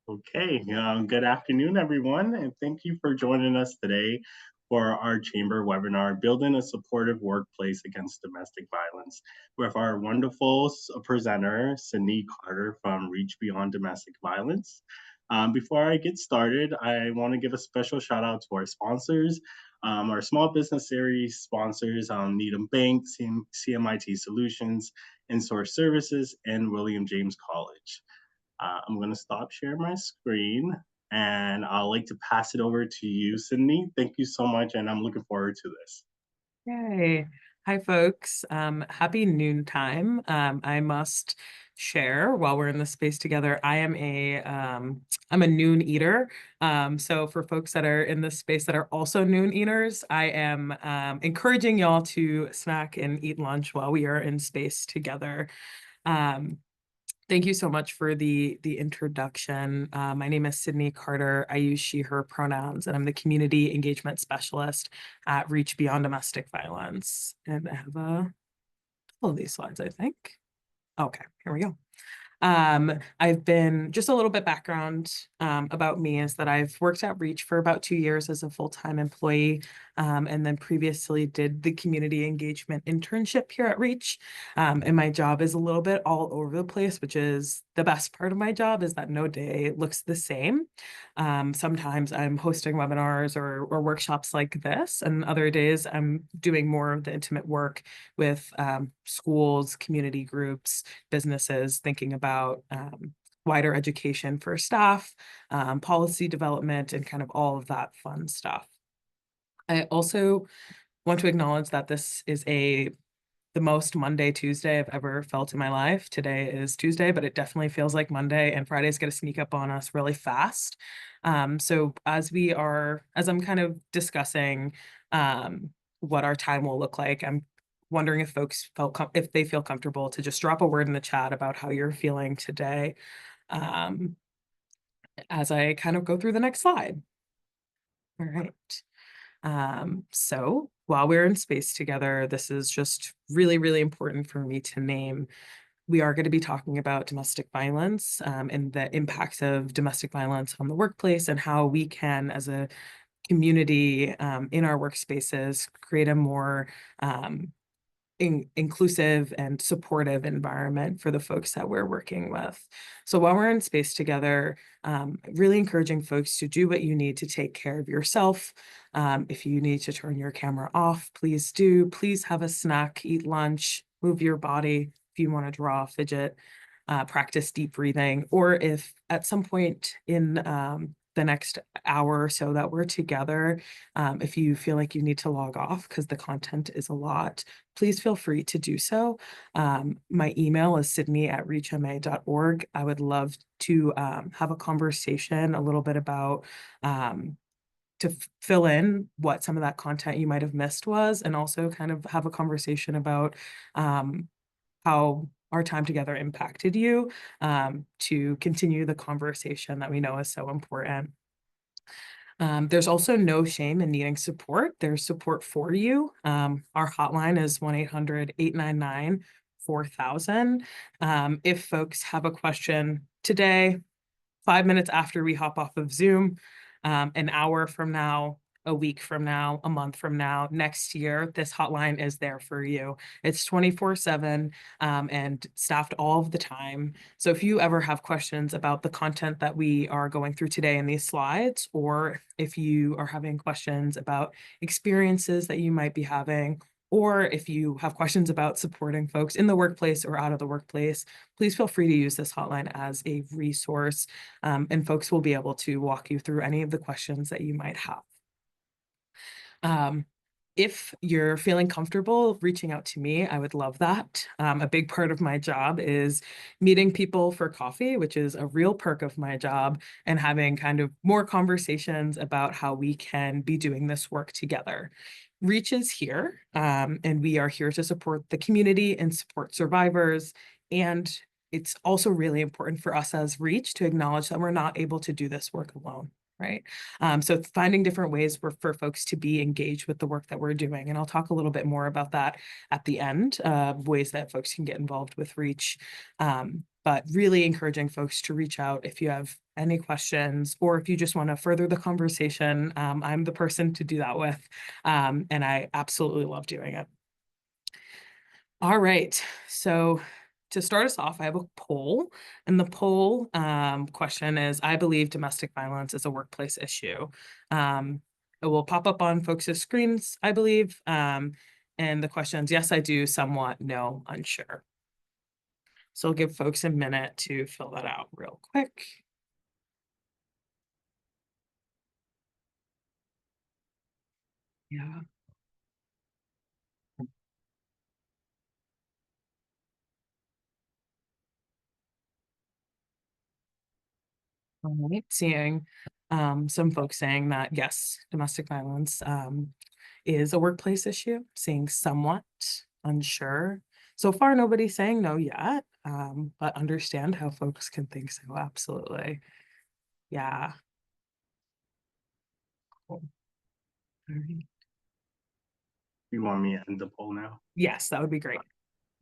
Okay, good afternoon, everyone, and thank you for joining us today for our chamber webinar, Building a Supportive Workplace Against Domestic Violence, with our wonderful presenter, Sydney Carter from Reach Beyond Domestic Violence. Before I get started, I want to give a special shout out to our sponsors, our small business series sponsors, Needham Bank, CMIT Solutions, InSource Services, and William James College. I'm going to stop sharing my screen and I'd like to pass it over to you, Sydney. Thank you so much, and I'm looking forward to this. Yay. Hi, folks. Happy noontime. I must share while we're in this space together. I'm a noon eater. So for folks that are in this space that are also noon eaters, I am encouraging y'all to snack and eat lunch while we are in space together. Um, Thank you so much for the introduction. My name is Sydney Carter. I use she, her pronouns, and I'm the community engagement specialist at Reach Beyond Domestic Violence. And I have a couple of these slides, I think. Okay, here we go. I've been just a little bit background about me is that I've worked at Reach for about 2 years as a full-time employee, and then previously did the community engagement internship here at Reach. And my job is a little bit all over the place, which is the best part of my job is that no day looks the same. Sometimes I'm hosting webinars or workshops like this, and other days I'm doing more of the intimate work with schools, community groups, businesses, thinking about wider education for staff, policy development, and kind of all of that fun stuff. I also want to acknowledge that this is the most Monday, Tuesday I've ever felt in my life. Today is Tuesday, but it definitely feels like Monday, and Friday's going to sneak up on us really fast. So as I'm kind of discussing what our time will look like, I'm wondering if folks if they feel comfortable to just drop a word in the chat about how you're feeling today, um, as I kind of go through the next slide. All right. So while we're in space together, this is just really, really important for me to name. We are going to be talking about domestic violence, and the impacts of domestic violence on the workplace and how we can, as a community, in our workspaces, create a more inclusive and supportive environment for the folks that we're working with. So while we're in space together, really encouraging folks to do what you need to take care of yourself. If you need to turn your camera off, please do. Please have a snack, eat lunch, move your body. If you want to draw, fidget, practice deep breathing, or if at some point in the next hour or so that we're together, if you feel like you need to log off because the content is a lot, please feel free to do so. My email is sydney@reachma.org. I would love to have a conversation a little bit about to fill in what some of that content you might have missed was, and also kind of have a conversation about how our time together impacted you, to continue the conversation that we know is so important. There's also no shame in needing support. There's support for you. Our hotline is 1-800-899-4000. If folks have a question today, 5 minutes after we hop off of Zoom, an hour from now, a week from now, a month from now, next year, this hotline is there for you. It's 24/7, and staffed all of the time. So if you ever have questions about the content that we are going through today in these slides, or if you are having questions about experiences that you might be having, or if you have questions about supporting folks in the workplace or out of the workplace, please feel free to use this hotline as a resource, and folks will be able to walk you through any of the questions that you might have. If you're feeling comfortable reaching out to me, I would love that. A big part of my job is meeting people for coffee, which is a real perk of my job, and having kind of more conversations about how we can be doing this work together. Reach is here, and we are here to support the community and support survivors. And it's also really important for us as Reach to acknowledge that we're not able to do this work alone. Right. So finding different ways for folks to be engaged with the work that we're doing. And I'll talk a little bit more about that at the end, ways that folks can get involved with Reach. but really encouraging folks to reach out if you have any questions, or if you just want to further the conversation. I'm the person to do that with, and I absolutely love doing it. All right, so to start us off, I have a poll, and the poll question is, I believe domestic violence is a workplace issue. It will pop up on folks' screens, I believe, and the questions, yes, I do, somewhat, no, unsure. So I'll give folks a minute to fill that out real quick. Yeah. All right, seeing some folks saying that yes, domestic violence is a workplace issue, seeing somewhat unsure. So far, nobody's saying no yet, but understand how folks can think so. Absolutely. Yeah. Cool. All right. You want me to end the poll now? Yes, that would be great.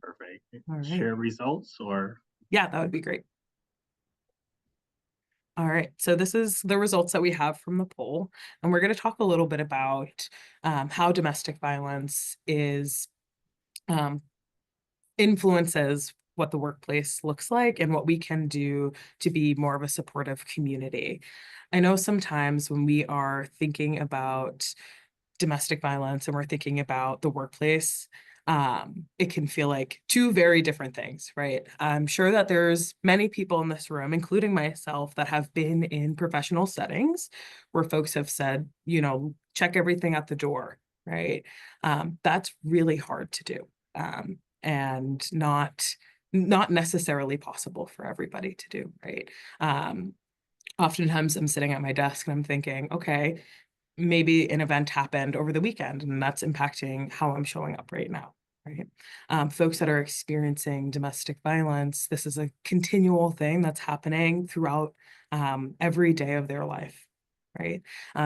Perfect. All right. Share results or? Yeah, that would be great. All right, so this is the results that we have from the poll, and we're going to talk a little bit about how domestic violence is influences what the workplace looks like and what we can do to be more of a supportive community. I know sometimes when we are thinking about domestic violence and we're thinking about the workplace, it can feel like two very different things, right? I'm sure that there's many people in this room, including myself, that have been in professional settings where folks have said, check everything at the door, right? That's really hard to do, and not necessarily possible for everybody to do, right? Oftentimes I'm sitting at my desk and I'm thinking, okay, maybe an event happened over the weekend and that's impacting how I'm showing up right now, right? Folks that are experiencing domestic violence, this is a continual thing that's happening throughout every day of their life, right?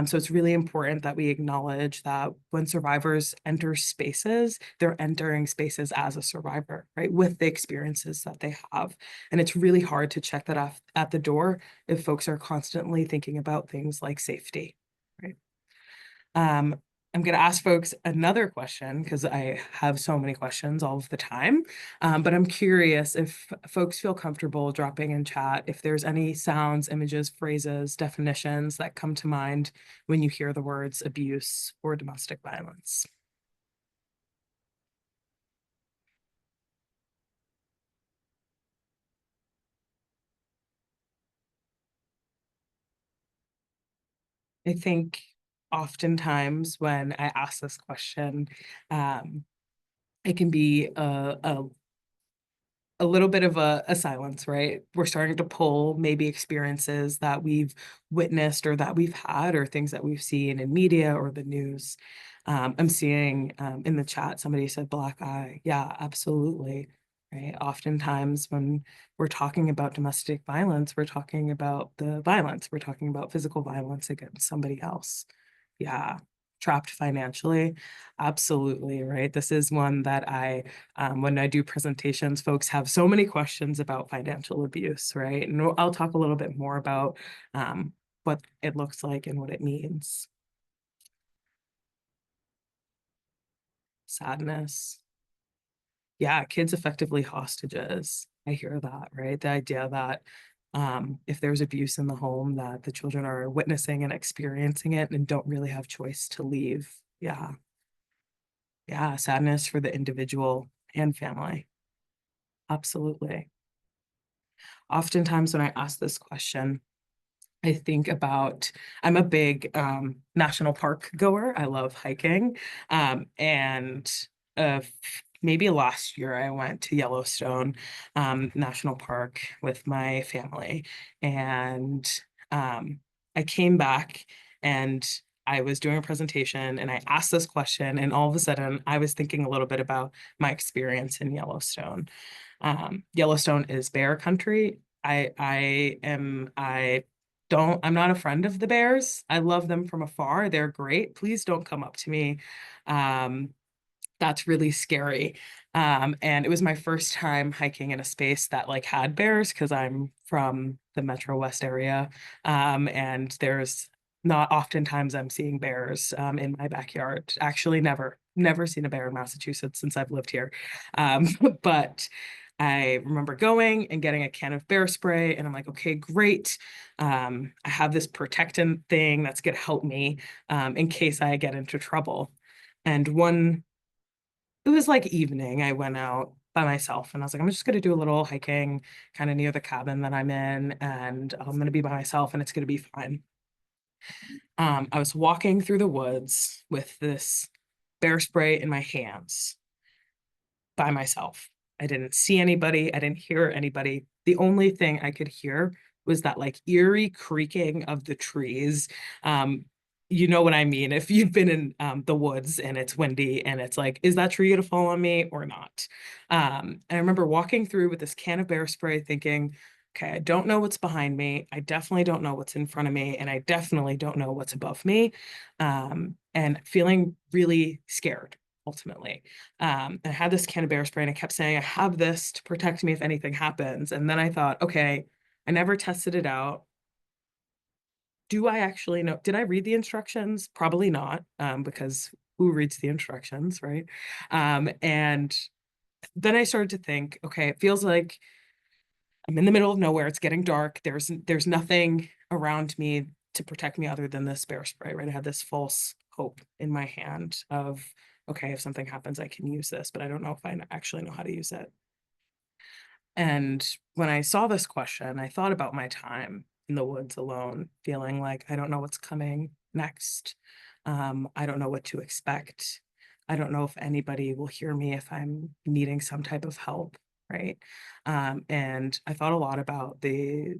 So it's really important that we acknowledge that when survivors enter spaces, they're entering spaces as a survivor, right? With the experiences that they have. And it's really hard to check that off at the door if folks are constantly thinking about things like safety, right? I'm going to ask folks another question because I have so many questions all of the time. But I'm curious if folks feel comfortable dropping in chat if there's any sounds, images, phrases, definitions that come to mind when you hear the words abuse or domestic violence. I think oftentimes when I ask this question, it can be a little bit of a silence, right? We're starting to pull maybe experiences that we've witnessed or that we've had or things that we've seen in media or the news. I'm seeing in the chat, somebody said black eye. Yeah, absolutely. Right. Oftentimes when we're talking about domestic violence, we're talking about the violence. We're talking about physical violence against somebody else. Yeah. Trapped financially. Absolutely. Right. This is one that when I do presentations, folks have so many questions about financial abuse, right? And I'll talk a little bit more about what it looks like and what it means. Sadness. Yeah, kids effectively hostages. I hear that, right? The idea that if there's abuse in the home, that the children are witnessing and experiencing it and don't really have choice to leave. Yeah. Yeah, sadness for the individual and family. Absolutely. Oftentimes when I ask this question, I think about, I'm a big national park goer. I love hiking. And uh, maybe last year I went to Yellowstone National Park with my family. And I came back and I was doing a presentation and I asked this question, and all of a sudden I was thinking a little bit about my experience in Yellowstone. Yellowstone is bear country. I'm not a friend of the bears. I love them from afar. They're great. Please don't come up to me. That's really scary. And it was my first time hiking in a space that like had bears because I'm from the Metro West area. And there's not oftentimes I'm seeing bears in my backyard. Actually, never seen a bear in Massachusetts since I've lived here. Um, but I remember going and getting a can of bear spray, and I'm like, okay, great. I have this protectant thing that's gonna help me in case I get into trouble. And it was like evening, I went out by myself and I was like, I'm just gonna do a little hiking kind of near the cabin that I'm in, and I'm gonna be by myself and it's gonna be fine. I was walking through the woods with this bear spray in my hands by myself. I didn't see anybody. I didn't hear anybody. The only thing I could hear was that like eerie creaking of the trees. Um, you know what I mean? If you've been in the woods and it's windy and it's like, is that tree gonna fall on me or not? And I remember walking through with this can of bear spray thinking, okay, I don't know what's behind me. I definitely don't know what's in front of me. And I definitely don't know what's above me. And feeling really scared ultimately. And I had this can of bear spray and I kept saying, I have this to protect me if anything happens. And then I thought, okay, I never tested it out. Do I actually know? Did I read the instructions? Probably not, because who reads the instructions, right? And then I started to think, okay, it feels like I'm in the middle of nowhere. It's getting dark. There's nothing around me to protect me other than this bear spray, right? I had this false hope in my hand of, okay, if something happens, I can use this, but I don't know if I actually know how to use it. And when I saw this question, I thought about my time in the woods alone, feeling like I don't know what's coming next. I don't know what to expect. I don't know if anybody will hear me if I'm needing some type of help, right? And I thought a lot about the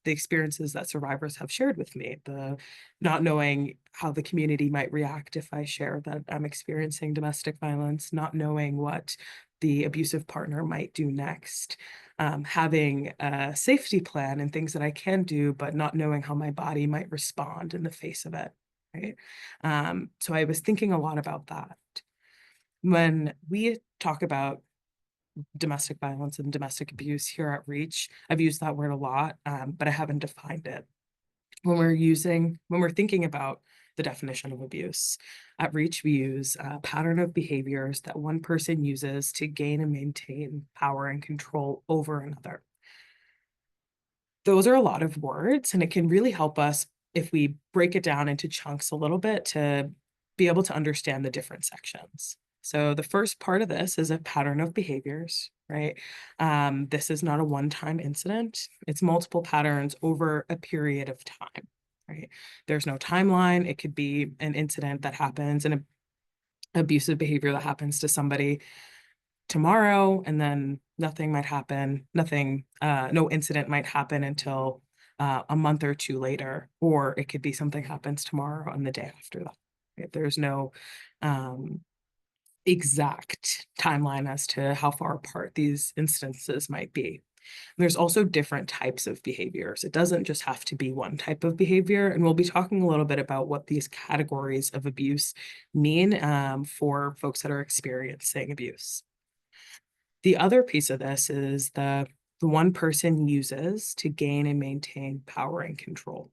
experiences that survivors have shared with me, the not knowing how the community might react if I share that I'm experiencing domestic violence, not knowing what the abusive partner might do next, having a safety plan and things that I can do, but not knowing how my body might respond in the face of it, right? So I was thinking a lot about that. When we talk about domestic violence and domestic abuse here at Reach, I've used that word a lot, but I haven't defined it. When we're thinking about the definition of abuse at Reach, we use a pattern of behaviors that one person uses to gain and maintain power and control over another. Those are a lot of words, and it can really help us if we break it down into chunks a little bit to be able to understand the different sections. So the first part of this is a pattern of behaviors, right? This is not a one-time incident. It's multiple patterns over a period of time, right? There's no timeline. It could be an incident that happens, an abusive behavior that happens to somebody tomorrow, and then nothing might happen, no incident might happen until a month or two later, or it could be something happens tomorrow and the day after that. Right? There's no um, exact timeline as to how far apart these instances might be. There's also different types of behaviors. It doesn't just have to be one type of behavior. And we'll be talking a little bit about what these categories of abuse mean for folks that are experiencing abuse. The other piece of this is the one person uses to gain and maintain power and control.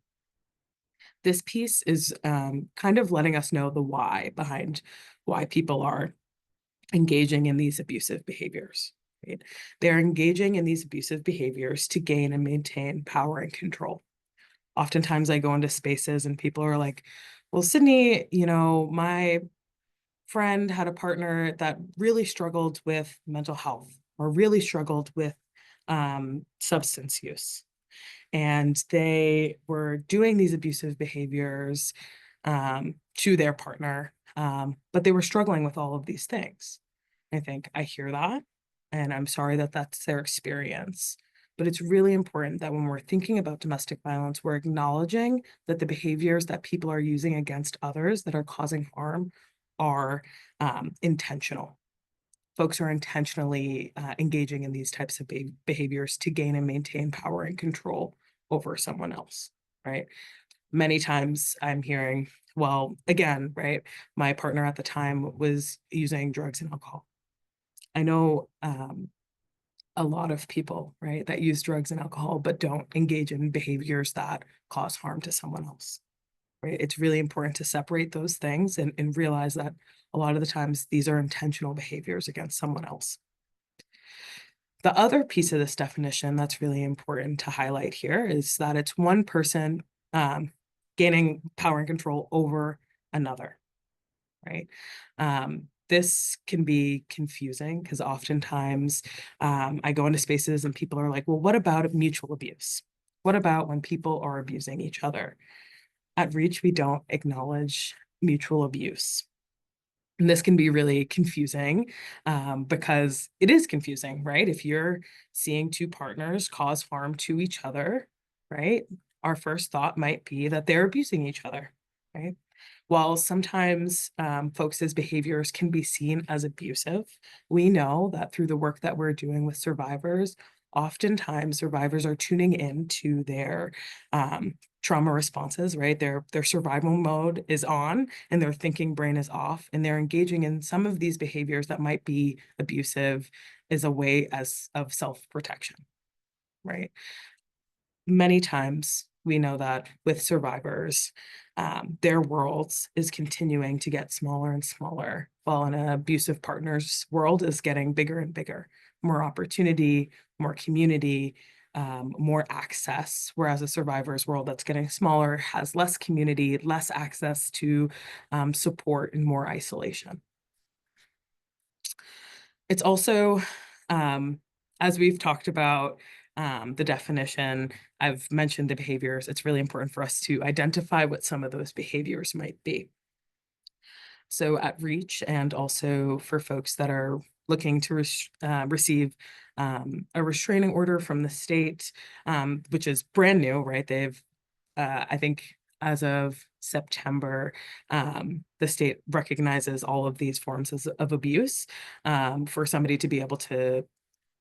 This piece is kind of letting us know the why behind why people are engaging in these abusive behaviors. Right? They're engaging in these abusive behaviors to gain and maintain power and control. Oftentimes I go into spaces and people are like, well, Sydney, my friend had a partner that really struggled with mental health or really struggled with substance use. And they were doing these abusive behaviors to their partner, but they were struggling with all of these things. I think I hear that, and I'm sorry that that's their experience. But it's really important that when we're thinking about domestic violence, we're acknowledging that the behaviors that people are using against others that are causing harm are intentional. Folks are intentionally engaging in these types of behaviors to gain and maintain power and control over someone else, right? Many times I'm hearing, well, again, right, my partner at the time was using drugs and alcohol. I know a lot of people, right, that use drugs and alcohol, but don't engage in behaviors that cause harm to someone else, right? It's really important to separate those things and realize that a lot of the times these are intentional behaviors against someone else. The other piece of this definition that's really important to highlight here is that it's one person gaining power and control over another, right? This can be confusing because oftentimes I go into spaces and people are like, well, what about mutual abuse? What about when people are abusing each other? At Reach, we don't acknowledge mutual abuse. And this can be really confusing because it is confusing, right? If you're seeing two partners cause harm to each other, right? Our first thought might be that they're abusing each other, right? While sometimes folks' behaviors can be seen as abusive, we know that through the work that we're doing with survivors, oftentimes survivors are tuning into their trauma responses, right? Their survival mode is on and their thinking brain is off, and they're engaging in some of these behaviors that might be abusive as a way of self-protection, right? Many times we know that with survivors, their worlds is continuing to get smaller and smaller, while an abusive partner's world is getting bigger and bigger, more opportunity, more community, more access, whereas a survivor's world that's getting smaller has less community, less access to support, and more isolation. It's also, as we've talked about the definition, I've mentioned the behaviors. It's really important for us to identify what some of those behaviors might be. So at Reach, and also for folks that are looking to receive a restraining order from the state, which is brand new, right? They've, I think, as of September, the state recognizes all of these forms of abuse for somebody to be able to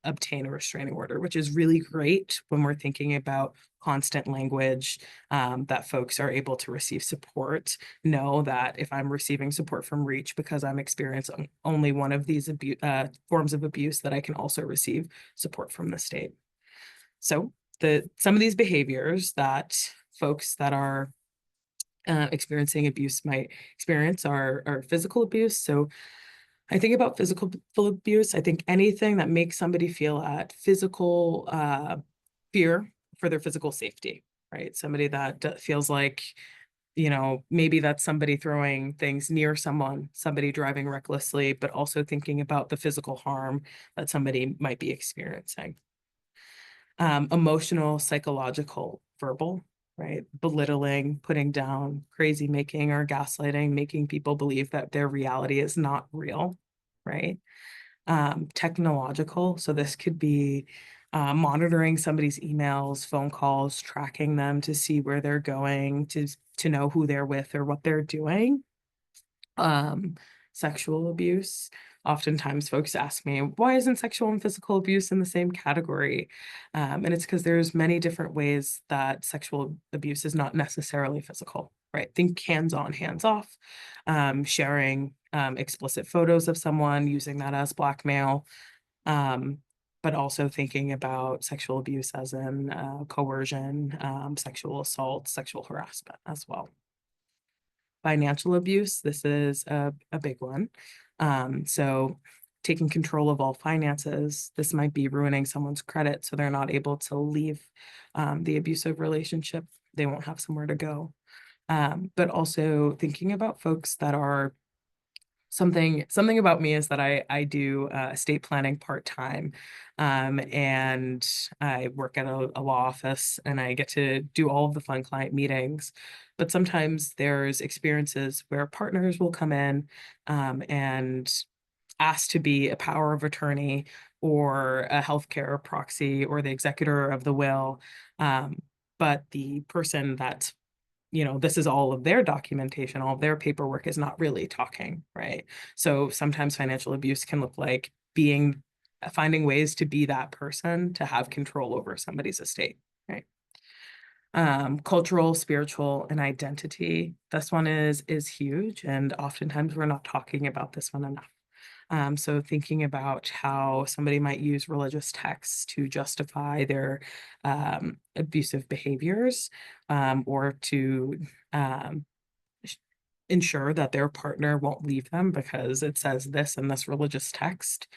obtain a restraining order, which is really great when we're thinking about constant language, that folks are able to receive support. Know that if I'm receiving support from Reach because I'm experiencing only one of these forms of abuse, that I can also receive support from the state. So some of these behaviors that folks that are experiencing abuse might experience are physical abuse. So I think about physical abuse. I think anything that makes somebody feel at physical fear for their physical safety, right? Somebody that feels like, maybe that's somebody throwing things near someone, somebody driving recklessly, but also thinking about the physical harm that somebody might be experiencing. Emotional, psychological, verbal, right? Belittling, putting down, crazy making, or gaslighting, making people believe that their reality is not real, right? Technological, so this could be monitoring somebody's emails, phone calls, tracking them to see where they're going, to know who they're with or what they're doing. Sexual abuse. Oftentimes folks ask me, why isn't sexual and physical abuse in the same category? And it's because there's many different ways that sexual abuse is not necessarily physical, right? Think hands-on, hands-off, sharing explicit photos of someone, using that as blackmail, but also thinking about sexual abuse as in coercion, sexual assault, sexual harassment as well. Financial abuse, this is a big one. So taking control of all finances, this might be ruining someone's credit so they're not able to leave the abusive relationship. They won't have somewhere to go. But also thinking about folks that are something about me is that I do estate planning part-time, and I work at a law office, and I get to do all of the fun client meetings. But sometimes there's experiences where partners will come in and ask to be a power of attorney or a healthcare proxy or the executor of the will. But the person that, this is all of their documentation, all of their paperwork is not really talking, right? So sometimes financial abuse can look like finding ways to be that person to have control over somebody's estate, right? Cultural, spiritual, and identity. This one is huge, and oftentimes we're not talking about this one enough. So thinking about how somebody might use religious texts to justify their abusive behaviors, or to um, ensure that their partner won't leave them because it says this in this religious text.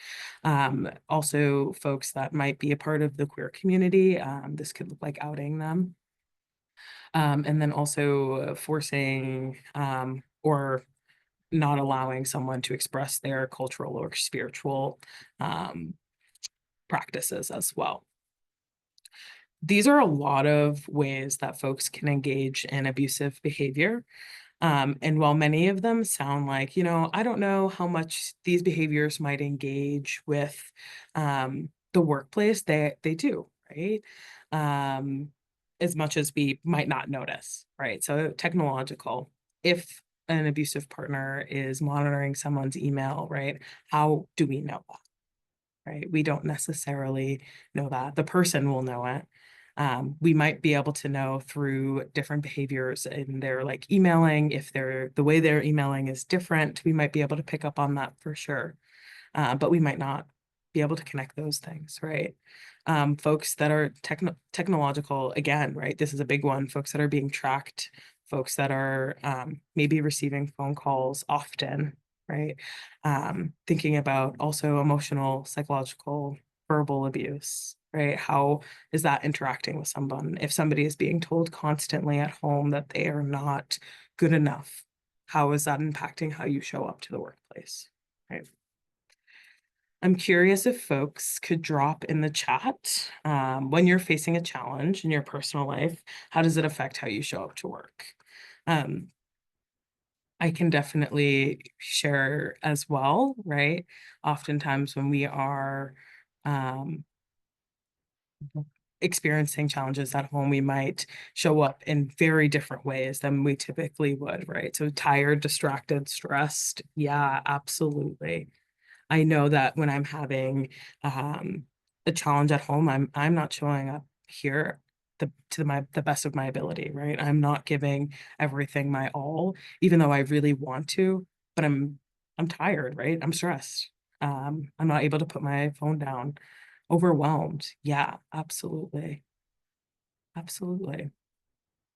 Also, folks that might be a part of the queer community, this could look like outing them. And then also forcing or not allowing someone to express their cultural or spiritual um, practices as well. These are a lot of ways that folks can engage in abusive behavior. And while many of them sound like, I don't know how much these behaviors might engage with the workplace, they do, right? Um, as much as we might not notice, right? So technological, if an abusive partner is monitoring someone's email, right? How do we know that? Right? We don't necessarily know that. The person will know it. We might be able to know through different behaviors in their like emailing. If the way they're emailing is different, we might be able to pick up on that for sure. But we might not be able to connect those things, right? Folks that are technological, again, right? This is a big one. Folks that are being tracked, folks that are maybe receiving phone calls often, right? Thinking about also emotional, psychological, verbal abuse, right? How is that interacting with someone? If somebody is being told constantly at home that they are not good enough, how is that impacting how you show up to the workplace, right? I'm curious if folks could drop in the chat when you're facing a challenge in your personal life, how does it affect how you show up to work? Um, I can definitely share as well, right? Oftentimes when we are um, experiencing challenges at home, we might show up in very different ways than we typically would, right? So tired, distracted, stressed. Yeah, absolutely. I know that when I'm having um, a challenge at home, I'm not showing up here the best of my ability, right? I'm not giving everything my all, even though I really want to, but I'm tired, right? I'm stressed. I'm not able to put my phone down. Overwhelmed. Yeah, absolutely. Absolutely.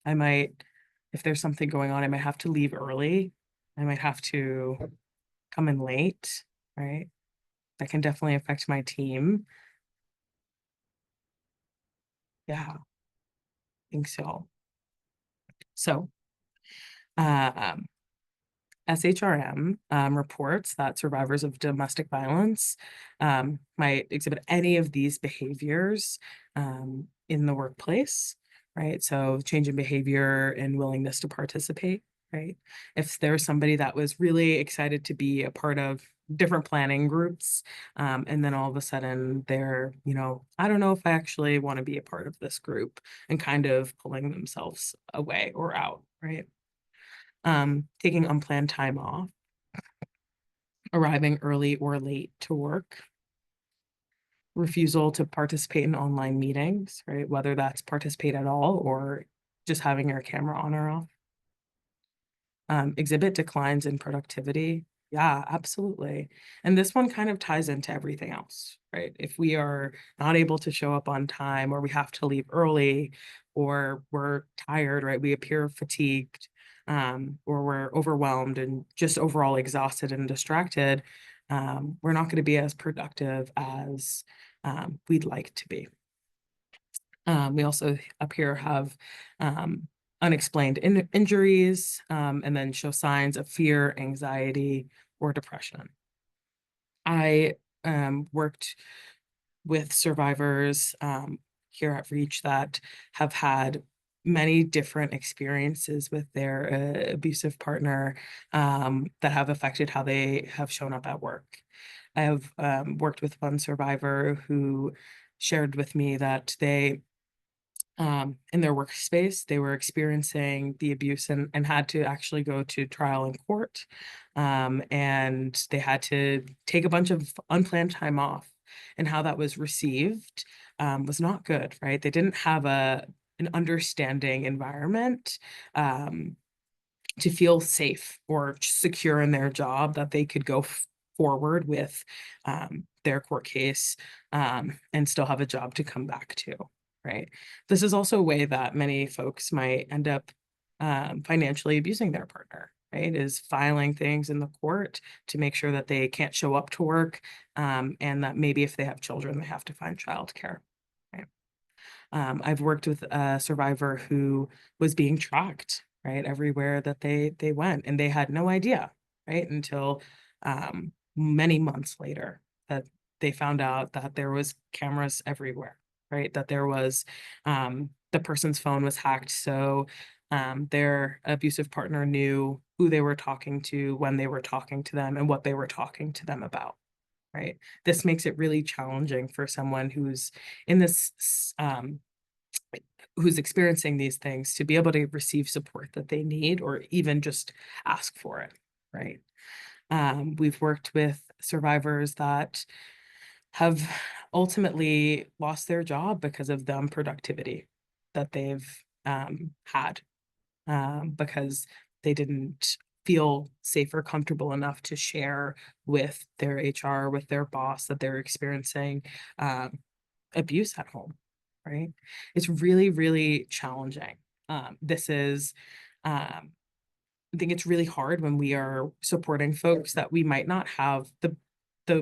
I might, if there's something going on, I might have to leave early. I might have to come in late, right? That can definitely affect my team. Yeah, I think so. So, um, SHRM reports that survivors of domestic violence might exhibit any of these behaviors in the workplace, right? So, change in behavior and willingness to participate, right? If there's somebody that was really excited to be a part of different planning groups, and then all of a sudden they're, I don't know if I actually want to be a part of this group, and kind of pulling themselves away or out, right? Taking unplanned time off, arriving early or late to work, refusal to participate in online meetings, right? Whether that's participate at all or just having your camera on or off. Exhibit declines in productivity. Yeah, absolutely. And this one kind of ties into everything else, right? If we are not able to show up on time, or we have to leave early, or we're tired, right? We appear fatigued, or we're overwhelmed and just overall exhausted and distracted, we're not going to be as productive as we'd like to be. We also up here have unexplained injuries, and then show signs of fear, anxiety, or depression. I worked with survivors here at Reach that have had many different experiences with their abusive partner that have affected how they have shown up at work. I have worked with one survivor who shared with me that they in their workspace, they were experiencing the abuse and had to actually go to trial in court. And they had to take a bunch of unplanned time off, and how that was received was not good, right? They didn't have an understanding environment to feel safe or secure in their job that they could go forward with their court case and still have a job to come back to, right? This is also a way that many folks might end up financially abusing their partner, right? Is filing things in the court to make sure that they can't show up to work, and that maybe if they have children, they have to find childcare, right? I've worked with a survivor who was being tracked, right, everywhere that they went, and they had no idea, right, until many months later that they found out that there was cameras everywhere, right? That there was the person's phone was hacked, so their abusive partner knew who they were talking to, when they were talking to them, and what they were talking to them about. Right. This makes it really challenging for someone who's in this who's experiencing these things to be able to receive support that they need or even just ask for it, right? We've worked with survivors that have ultimately lost their job because of the unproductivity that they've had because they didn't feel safe or comfortable enough to share with their HR, with their boss that they're experiencing um, abuse at home, right? It's really, really challenging. This is, um, I think it's really hard when we are supporting folks that we might not have the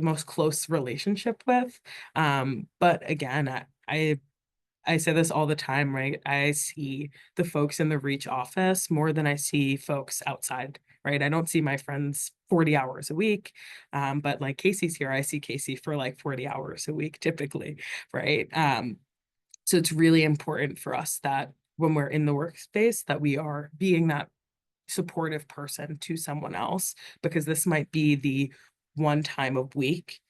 most close relationship with. But again, I say this all the time, right? I see the folks in the Reach office more than I see folks outside, right? I don't see my friends 40 hours a week. But like Casey's here, I see Casey for like 40 hours a week typically, right? So it's really important for us that when we're in the workspace that we are being that supportive person to someone else, because this might be the one time a week,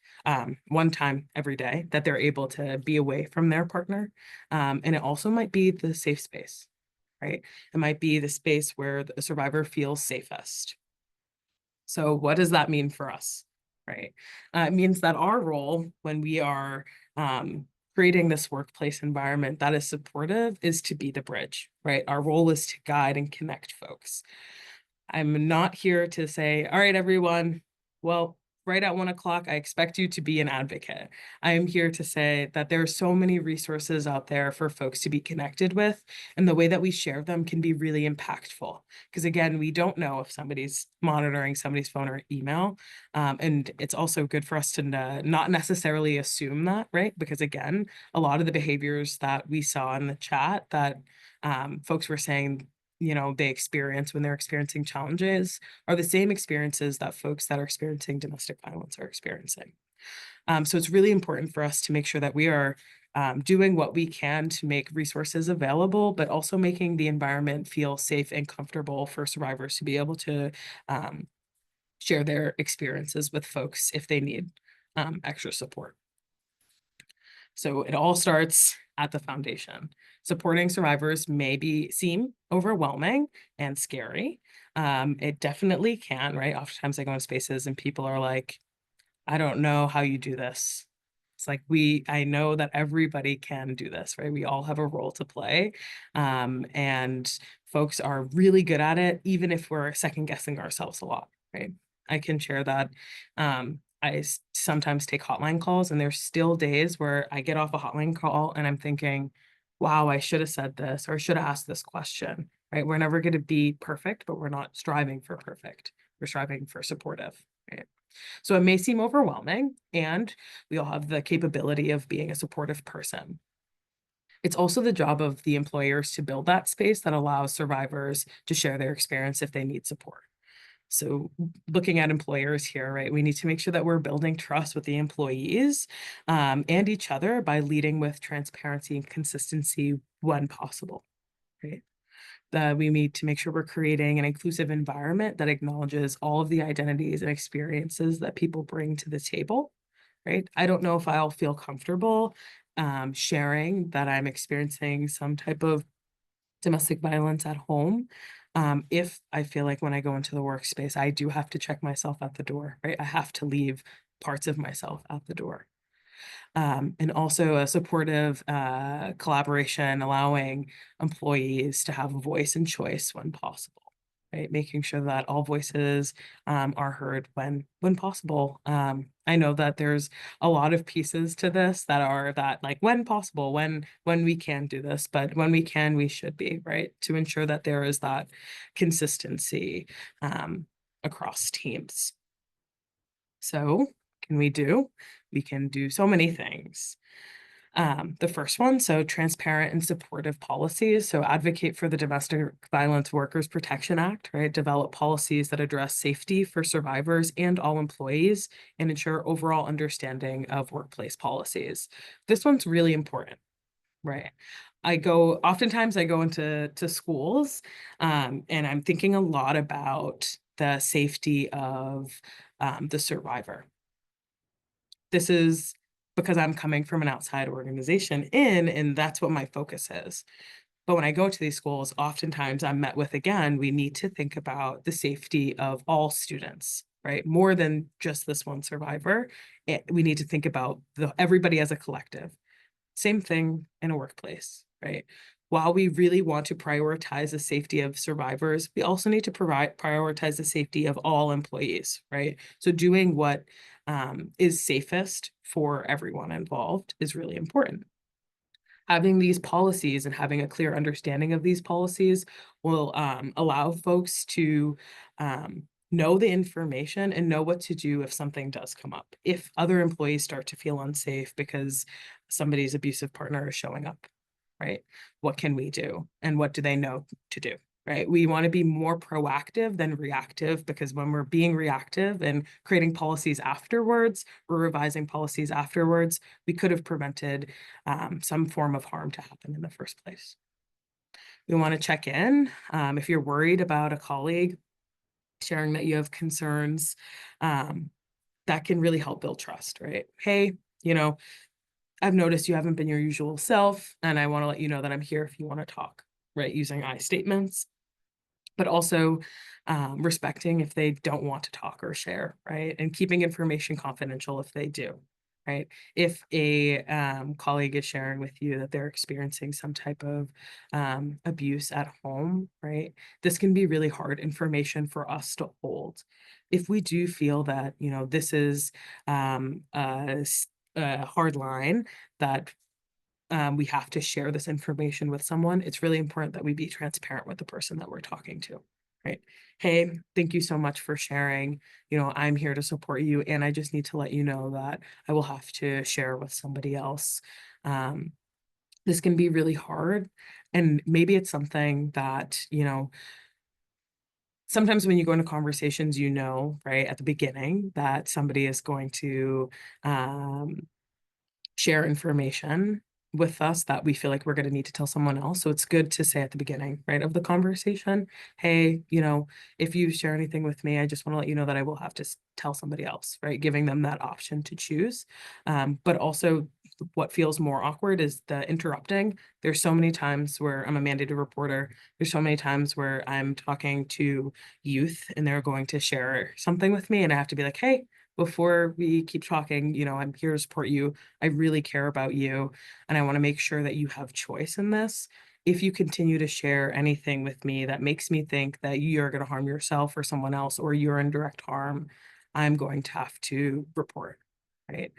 one time every day that they're able to be away from their partner. And it also might be the safe space, right? It might be the space where the survivor feels safest. So what does that mean for us, right? It means that our role when we are creating this workplace environment that is supportive is to be the bridge, right? Our role is to guide and connect folks. I'm not here to say, all right, everyone, well, right at 1 o'clock, I expect you to be an advocate. I am here to say that there are so many resources out there for folks to be connected with, and the way that we share them can be really impactful. Because again, we don't know if somebody's monitoring somebody's phone or email. And it's also good for us to not necessarily assume that, right? Because again, a lot of the behaviors that we saw in the chat that folks were saying they experience when they're experiencing challenges are the same experiences that folks that are experiencing domestic violence are experiencing. So it's really important for us to make sure that we are doing what we can to make resources available, but also making the environment feel safe and comfortable for survivors to be able to share their experiences with folks if they need extra support. So it all starts at the foundation. Supporting survivors may seem overwhelming and scary. It definitely can, right? Oftentimes I go in spaces and people are like, I don't know how you do this. It's like I know that everybody can do this, right? We all have a role to play. And folks are really good at it, even if we're second guessing ourselves a lot, right? I can share that. I sometimes take hotline calls, and there's still days where I get off a hotline call and I'm thinking, wow, I should have said this or should have asked this question, right? We're never going to be perfect, but we're not striving for perfect. We're striving for supportive, right? So it may seem overwhelming, and we all have the capability of being a supportive person. It's also the job of the employers to build that space that allows survivors to share their experience if they need support. So looking at employers here, right, we need to make sure that we're building trust with the employees and each other by leading with transparency and consistency when possible, right? We need to make sure we're creating an inclusive environment that acknowledges all of the identities and experiences that people bring to the table, right? I don't know if I'll feel comfortable sharing that I'm experiencing some type of domestic violence at home. If I feel like when I go into the workspace, I do have to check myself at the door, right? I have to leave parts of myself at the door. And also a supportive collaboration, allowing employees to have a voice and choice when possible. right? Making sure that all voices are heard when possible. I know that there's a lot of pieces to this that are that like when possible, when we can do this, but when we can, we should be, right? To ensure that there is that consistency across teams. So we can do so many things. The first one, so transparent and supportive policies. So advocate for the Domestic Violence Workers Protection Act, right? Develop policies that address safety for survivors and all employees and ensure overall understanding of workplace policies. This one's really important, right? Oftentimes I go into schools, and I'm thinking a lot about the safety of the survivor. This is because I'm coming from an outside organization and that's what my focus is. But when I go to these schools, oftentimes I'm met with, again, we need to think about the safety of all students, right? More than just this one survivor. We need to think about everybody as a collective. Same thing in a workplace, right? While we really want to prioritize the safety of survivors, we also need to prioritize the safety of all employees, right? So doing what is safest for everyone involved is really important. Having these policies and having a clear understanding of these policies will allow folks to know the information and know what to do if something does come up. If other employees start to feel unsafe because somebody's abusive partner is showing up, right? What can we do? And what do they know to do? Right? We want to be more proactive than reactive, because when we're being reactive and creating policies afterwards, or revising policies afterwards, we could have prevented some form of harm to happen in the first place. We want to check in. If you're worried about a colleague, sharing that you have concerns, that can really help build trust, right? Hey, I've noticed you haven't been your usual self, and I want to let you know that I'm here if you want to talk, right? Using I statements, but also respecting if they don't want to talk or share, right? And keeping information confidential if they do, right? If a colleague is sharing with you that they're experiencing some type of abuse at home, right? This can be really hard information for us to hold. If we do feel that, this is a hard line that we have to share this information with someone, it's really important that we be transparent with the person that we're talking to, right? Hey, thank you so much for sharing. I'm here to support you, and I just need to let you know that I will have to share with somebody else. This can be really hard, and maybe it's something that, sometimes when you go into conversations, right, at the beginning that somebody is going to share information with us that we feel like we're going to need to tell someone else. So it's good to say at the beginning, right, of the conversation, hey, if you share anything with me, I just want to let you know that I will have to tell somebody else, right? Giving them that option to choose. But also what feels more awkward is the interrupting. There's so many times where I'm a mandated reporter. There's so many times where I'm talking to youth and they're going to share something with me and I have to be like, hey, before we keep talking, I'm here to support you. I really care about you. And I want to make sure that you have choice in this. If you continue to share anything with me that makes me think that you're going to harm yourself or someone else, or you're in direct harm, I'm going to have to report. Right.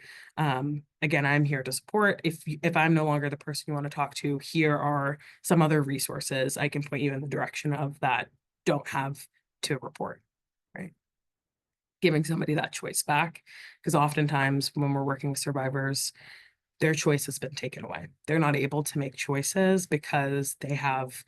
Again, I'm here to support. If I'm no longer the person you want to talk to, here are some other resources I can point you in the direction of that don't have to report. Right. Giving somebody that choice back, because oftentimes when we're working with survivors, their choice has been taken away. They're not able to make choices because they have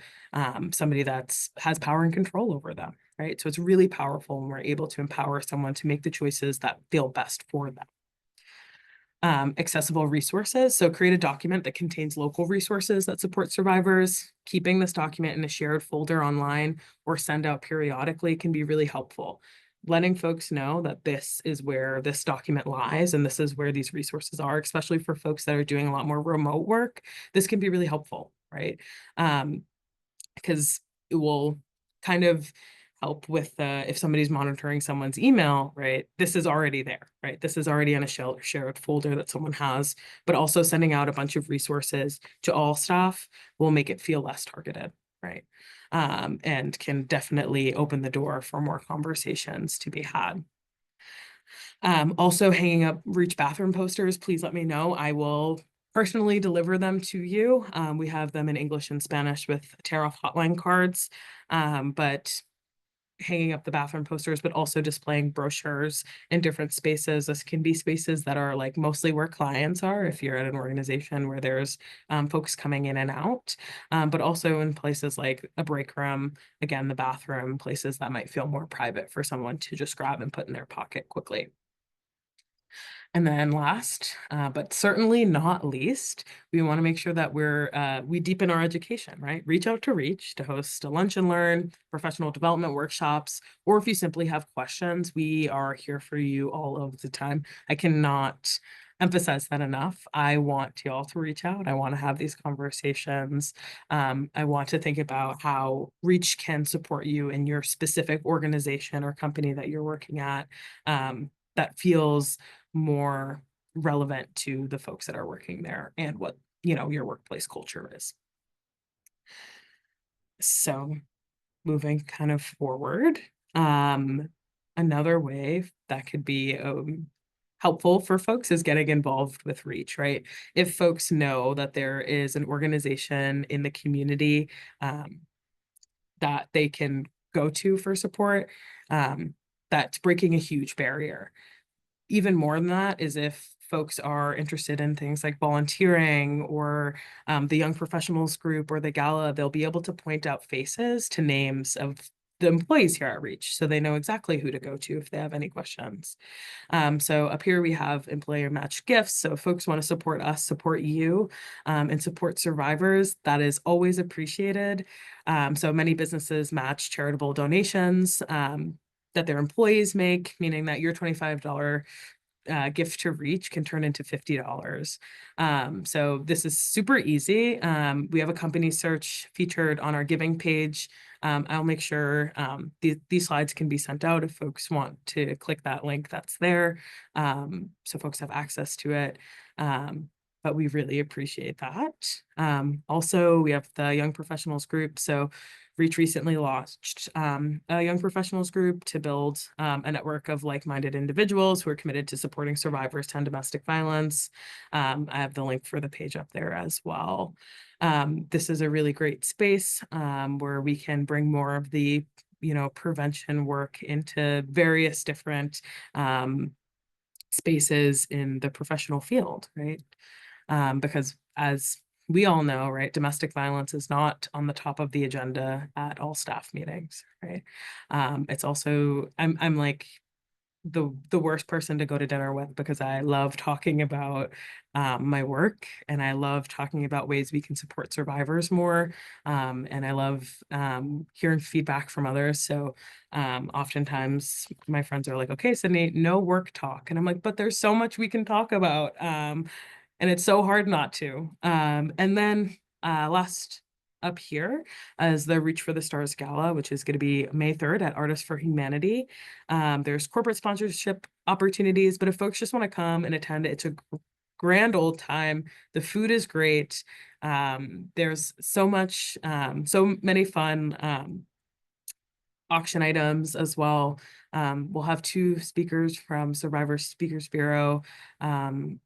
somebody has power and control over them, right? So it's really powerful when we're able to empower someone to make the choices that feel best for them. Accessible resources. So create a document that contains local resources that support survivors. Keeping this document in a shared folder online or send out periodically can be really helpful. Letting folks know that this is where this document lies and this is where these resources are, especially for folks that are doing a lot more remote work. This can be really helpful, right? Because it will kind of help with if somebody's monitoring someone's email, right? This is already there, right? This is already in a shared folder that someone has, but also sending out a bunch of resources to all staff will make it feel less targeted, right? And can definitely open the door for more conversations to be had. Also hanging up Reach bathroom posters, please let me know. I will personally deliver them to you. We have them in English and Spanish with tear off hotline cards, but hanging up the bathroom posters, but also displaying brochures in different spaces. This can be spaces that are like mostly where clients are, if you're at an organization where there's folks coming in and out, but also in places like a break room, again, the bathroom, places that might feel more private for someone to just grab and put in their pocket quickly. And then last, but certainly not least, we want to make sure that we deepen our education, right? Reach out to Reach to host a lunch and learn, professional development workshops, or if you simply have questions, we are here for you all of the time. I cannot emphasize that enough. I want you all to reach out. I want to have these conversations. I want to think about how Reach can support you in your specific organization or company that you're working at, that feels more relevant to the folks that are working there and what, your workplace culture is. So moving kind of forward, another way that could be helpful for folks is getting involved with Reach, right? If folks know that there is an organization in the community that they can go to for support, that's breaking a huge barrier. Even more than that is if folks are interested in things like volunteering or the Young Professionals Group or the Gala, they'll be able to point out faces to names of the employees here at Reach, so they know exactly who to go to if they have any questions. So up here we have employer matched gifts. So if folks want to support us, support you, and support survivors, that is always appreciated. So many businesses match charitable donations that their employees make, meaning that your $25 gift to Reach can turn into $50. So this is super easy. We have a company search featured on our giving page. I'll make sure these slides can be sent out if folks want to click that link that's there, so folks have access to it. But we really appreciate that. Also, we have the Young Professionals Group. So Reach recently launched a Young Professionals Group to build a network of like-minded individuals who are committed to supporting survivors to end domestic violence. I have the link for the page up there as well. This is a really great space where we can bring more of the prevention work into various different spaces in the professional field, right? Because as we all know, right, domestic violence is not on the top of the agenda at all staff meetings, right? It's also, I'm like the worst person to go to dinner with because I love talking about my work and I love talking about ways we can support survivors more. And I love hearing feedback from others. So oftentimes my friends are like, okay, Sydney, no work talk. And I'm like, but there's so much we can talk about. And it's so hard not to. And then last up here is the Reach for the Stars Gala, which is going to be May 3rd at Artists for Humanity. There's corporate sponsorship opportunities, but if folks just want to come and attend, it's a grand old time. The food is great. There's so many fun auction items as well. We'll have two speakers from Survivor Speakers Bureau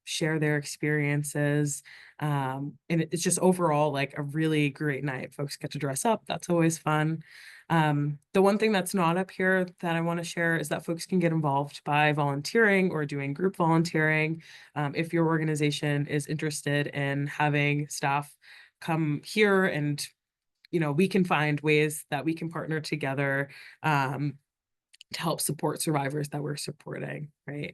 share their experiences. And it's just overall like a really great night. Folks get to dress up. That's always fun. The one thing that's not up here that I want to share is that folks can get involved by volunteering or doing group volunteering. If your organization is interested in having staff come here and we can find ways that we can partner together to help support survivors that we're supporting, right?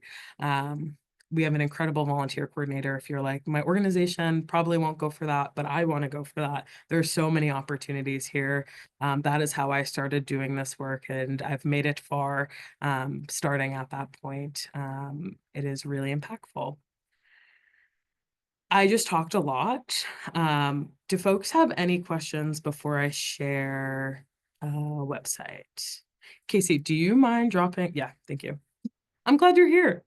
We have an incredible volunteer coordinator. If you're like, my organization probably won't go for that, but I want to go for that. There's so many opportunities here. That is how I started doing this work, and I've made it far starting at that point. It is really impactful. I just talked a lot. Do folks have any questions before I share a website? Casey, do you mind dropping? Yeah, thank you. I'm glad you're here.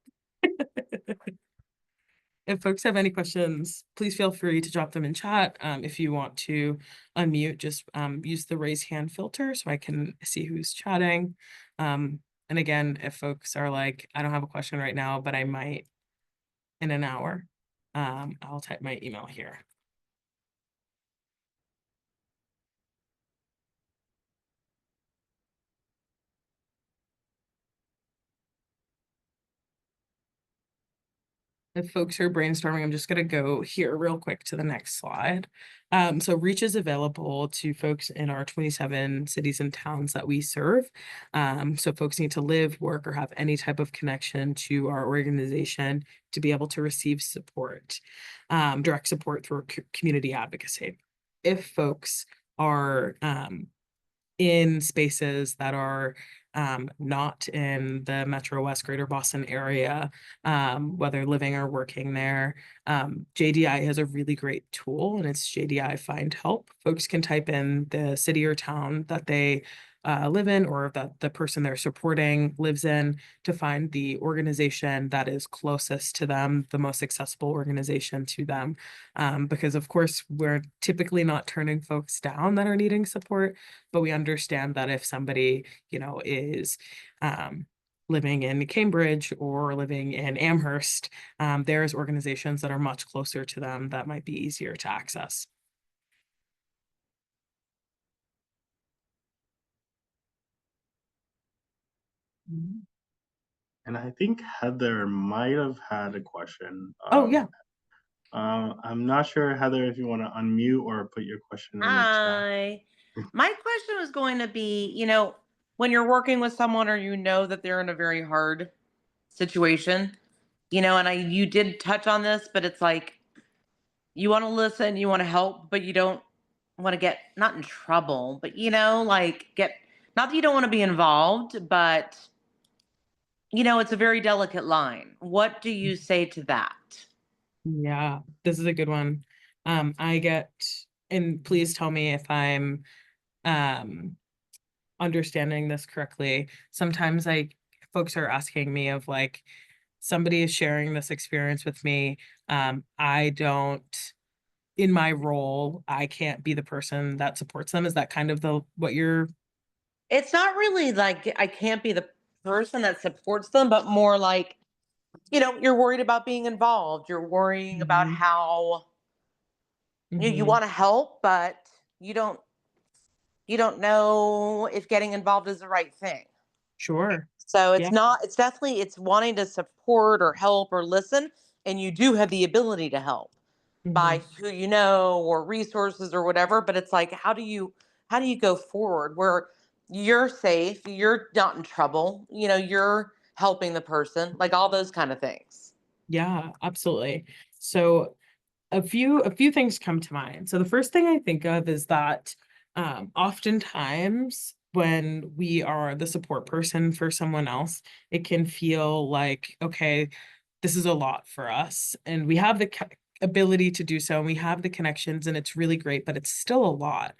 if folks have any questions, please feel free to drop them in chat. If you want to unmute, just use the raise hand filter so I can see who's chatting. And again, if folks are like, I don't have a question right now, but I might in an hour, I'll type my email here. If folks are brainstorming, I'm just going to go here real quick to the next slide. So Reach is available to folks in our 27 cities and towns that we serve. So folks need to live, work, or have any type of connection to our organization to be able to receive support, direct support through community advocacy. If folks are in spaces that are not in the Metro West Greater Boston area, whether living or working there, JDI has a really great tool, and it's JDI Find Help. Folks can type in the city or town that they live in, or that the person they're supporting lives in, to find the organization that is closest to them, the most accessible organization to them. Because of course, we're typically not turning folks down that are needing support, but we understand that if somebody, is living in Cambridge or living in Amherst, there's organizations that are much closer to them that might be easier to access. And I think Heather might have had a question. Oh, yeah. I'm not sure, Heather, if you want to unmute or put your question in the chat. Hi. My question was going to be, when you're working with someone or that they're in a very hard situation, and you did touch on this, but it's like you want to listen, you want to help, but you don't want to get not in trouble, but like get not that you don't want to be involved, but it's a very delicate line. What do you say to that? Yeah, this is a good one. I get, and please tell me if I'm understanding this correctly. Sometimes folks are asking me of like, somebody is sharing this experience with me. I don't, in my role, I can't be the person that supports them. Is that kind of what you're? It's not really like I can't be the person that supports them, but more like, you're worried about being involved. You're worrying about Mhm. how you Mhm. want to help, but you don't you don't know if getting involved is the right thing. Sure. So Yeah. it's definitely it's wanting to support or help or listen, and you do have the ability to help by Mhm. who you know or resources or whatever, but it's like how do you go forward where you're safe, you're not in trouble, you're helping the person, like all those kind of things. Yeah, absolutely. So a few things come to mind. So the first thing I think of is that oftentimes when we are the support person for someone else, it can feel like, okay, this is a lot for us, and we have the ability to do so, and we have the connections, and it's really great, but it's still a lot.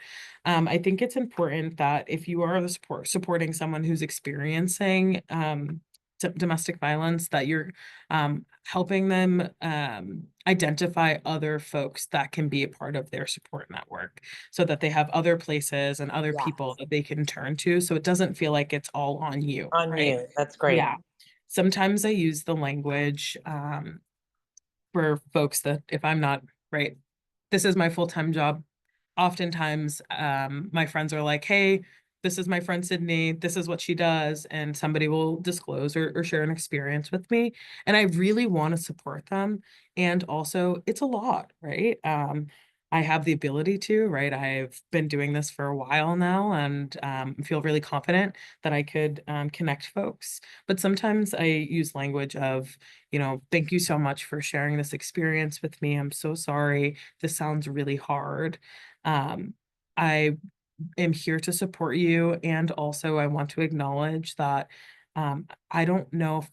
I think it's important that if you are the supporting someone who's experiencing domestic violence, that you're helping them identify other folks that can be a part of their support network, so that they have other places and other Yeah. people that they can turn to, so it doesn't feel like it's all on you, On right? you. That's great. Yeah. Sometimes I use the language for folks that if I'm not, right, this is my full-time job. Oftentimes, my friends are like, hey, this is my friend Sydney, this is what she does, and somebody will disclose or share an experience with me. And I really want to support them. And also, it's a lot, right? I have the ability to, right? I've been doing this for a while now, and feel really confident that I could connect folks. But sometimes I use language of, thank you so much for sharing this experience with me. I'm so sorry. This sounds really hard. I am here to support you. And also, I want to acknowledge that I don't know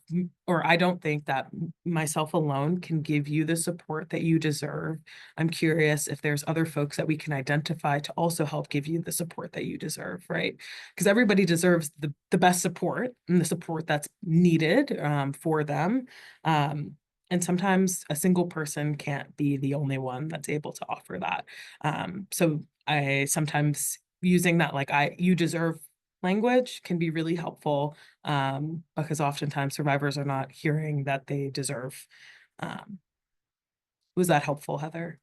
or I don't think that myself alone can give you the support that you deserve. I'm curious if there's other folks that we can identify to also help give you the support that you deserve, right? Because everybody deserves the best support and the support that's needed for them. and sometimes a single person can't be the only one that's able to offer that. So I sometimes using that like you deserve language can be really helpful, because oftentimes survivors are not hearing that they deserve. Um, was that helpful, Heather?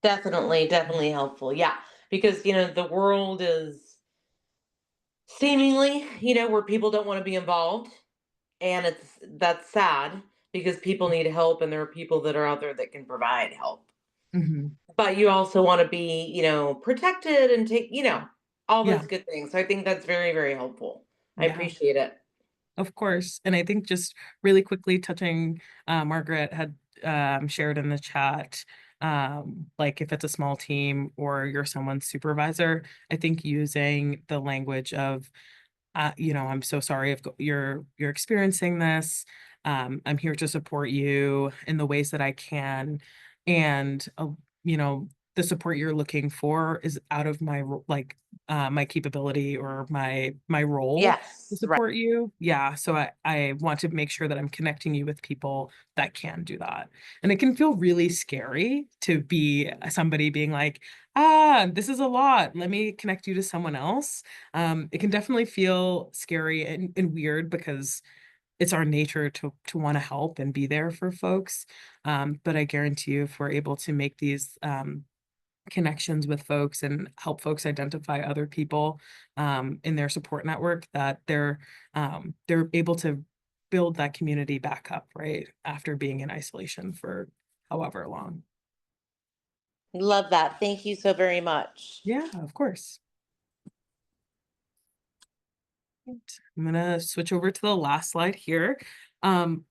Definitely, definitely helpful. Yeah, because the world is seemingly, where people don't want to be involved, and that's sad because people need help and there are people that are out there that can provide help. Mhm. But you also want to be, protected and take, all Yeah, those good things. So I think that's very, very helpful. I yeah. appreciate it. Of course, and I think just really quickly touching, Margaret had, shared in the chat, like if it's a small team or you're someone's supervisor, I think using the language of, I'm so sorry if you're experiencing this. I'm here to support you in the ways that I can, and you know, the support you're looking for is out of like my capability or my role to Yes, right. support you. Yeah, so I want to make sure that I'm connecting you with people that can do that, and it can feel really scary to be somebody being like, this is a lot. Let me connect you to someone else. It can definitely feel scary and weird because it's our nature to want to help and be there for folks. But I guarantee you, if we're able to make these connections with folks and help folks identify other people in their support network, that they're able to build that community back up, right, after being in isolation for however long. Love that. Thank you so very much. Yeah, of course. Right. I'm gonna switch over to the last slide here.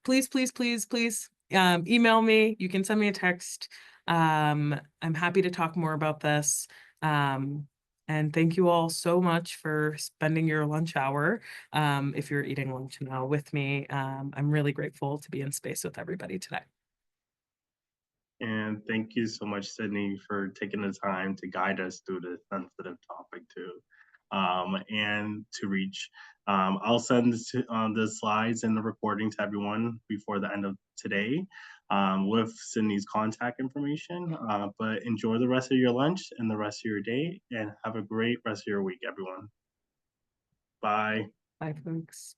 Please, please, please, please, email me. You can send me a text. I'm happy to talk more about this. And thank you all so much for spending your lunch hour, if you're eating lunch now with me. I'm really grateful to be in space with everybody today. And thank you so much, Sydney, for taking the time to guide us through this sensitive topic too. And to reach, I'll send the slides and the recording to everyone before the end of today, with Sydney's contact information. But enjoy the rest of your lunch and the rest of your day, and have a great rest of your week, everyone. Bye. Bye, folks.